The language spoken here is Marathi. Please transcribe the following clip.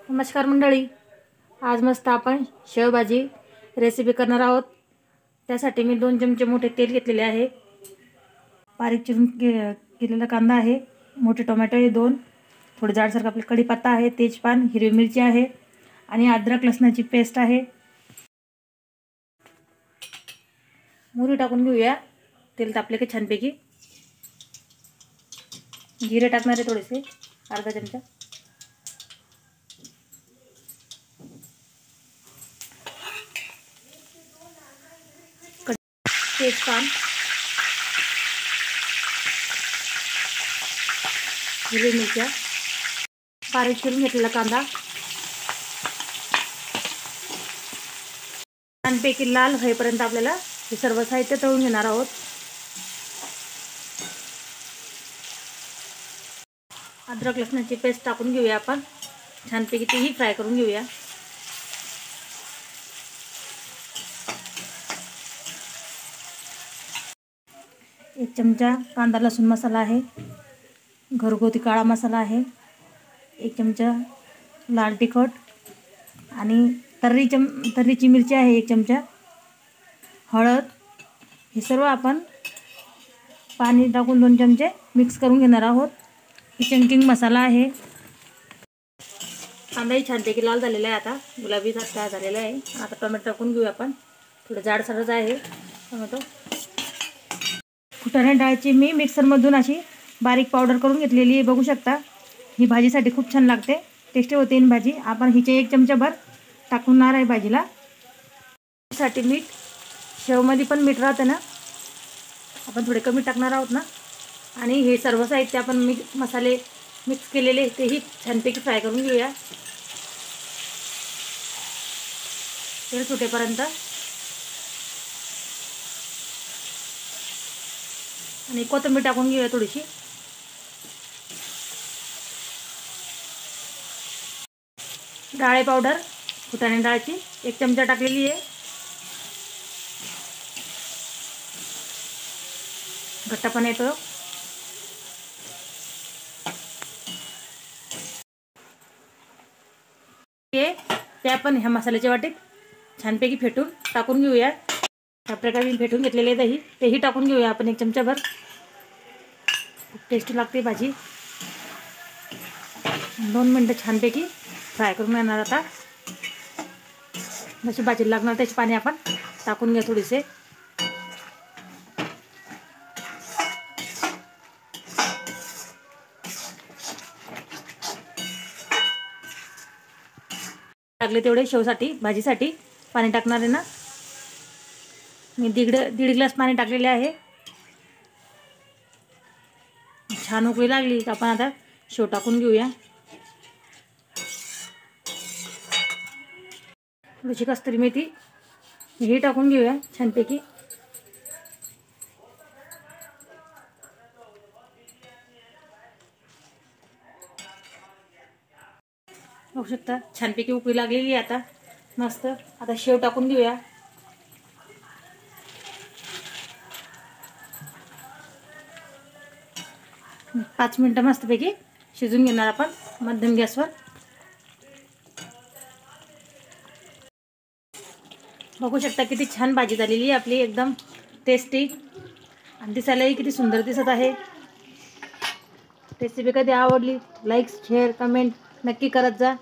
नमस्कार मंडळी, आज मस्त आपण शेवभाजी रेसिपी करणार आहोत। त्यासाठी मी 2 चमचे मोठे तेल घेतलेले आहे, बारीक चिरून केलेला कांदा आहे, मोठे टोमॅटो आहे 2, थोडे जाडसर आपले कढीपत्ता आहे, तेजपान, हिरवी मिरची आहे आणि अद्रक लसणाची पेस्ट आहे। मोहरी टाकून घेऊया। तेल तापले की छानपैकी जिरे टाकणार आहे थोडेसे, अर्धा चमचा। तेजपान, हिरवी मिरच्या, बारीक चिरून घेतलेला कांदा, छानपैकी लाल होईपर्यंत आपल्याला हे सर्व साहित्य तळून घेणार आहोत। अद्रक लसणाची पेस्ट टाकून घेऊया आपण, छानपैकी तेही फ्राय करून घेऊया। एक चमचा कांदा लसूण मसाला आहे, घरगुती काळा मसाला आहे, 1 चमचा लाल तिखट आणि तर्रीची मिरची आहे 1 चमचा, हळद। हे सर्व आपण पाणी टाकून 2 चमचे मिक्स करून घेणार आहोत। किचन किंग मसाला आहे। कांदाही छानपैकी लाल झालेला आहे, आता गुलाबी तयार झालेला आहे। आता टोमॅटो टाकून घेऊया आपण, थोडं जाडसरच आहे टोमॅटो। फुटाणे डाळची मी मिक्सरमधून अशी बारीक पावडर करून घेतलेली आहे, बघू शकता। ही भाजीसाठी खूप छान लागते, टेस्टी होते ही भाजी। आपण हिचे 1 चमचाभर टाकणार आहे भाजीला। साठी मीठ, शेवमध्ये पण मीठ राहतं ना, आपण थोडे कमी टाकणार आहोत ना। आणि हे सर्व साहित्य आपण मसाले मिक्स केलेले तेही छानपैकी फ्राय करून घेऊया तेल सुटेपर्यंत। आणि कोथिंबीर टाकून घेऊया थोडीशी। डाळे पावडर फुटाणे डाळची 1 चमचा टाकलेली आहे, घट्टपणा येतो। ते आपण ह्या मसाल्याच्या वाटीत छानपैकी फेटून टाकून घेऊया। ह्या प्रकारे फेटून घेतलेले दही तेही टाकून घेऊया आपण 1 चमचाभर। खूप टेस्टी लागते भाजी। 2 मिनिटं छानपैकी फ्राय करून घेणार। आता जशी भाजी लागणार त्याचे पाणी आपण टाकून घ्या थोडेसे। लागले तेवढे शेवसाठी भाजीसाठी पाणी टाकणार आहे ना, मी दीड ग्लास पाणी टाकलेले आहे। छान उकळी लागली तर आपण आता शेव टाकून घेऊया। थोडीशी कस्तुरी मेथी हे टाकून घेऊया छानपैकी। बघू शकता छानपैकी उकळी लागलेली आहे आता मस्त। आता शेव टाकून घेऊया। 5 मिनिटं मस्तपैकी शिजून घेणार आपण मध्यम गॅसवर। बघू शकता किती छान भाजी झालेली आहे आपली, एकदम टेस्टी आणि दिसायलाही किती सुंदर दिसत आहे। रेसिपी कधी आवडली लाईक शेअर कमेंट नक्की करत जा।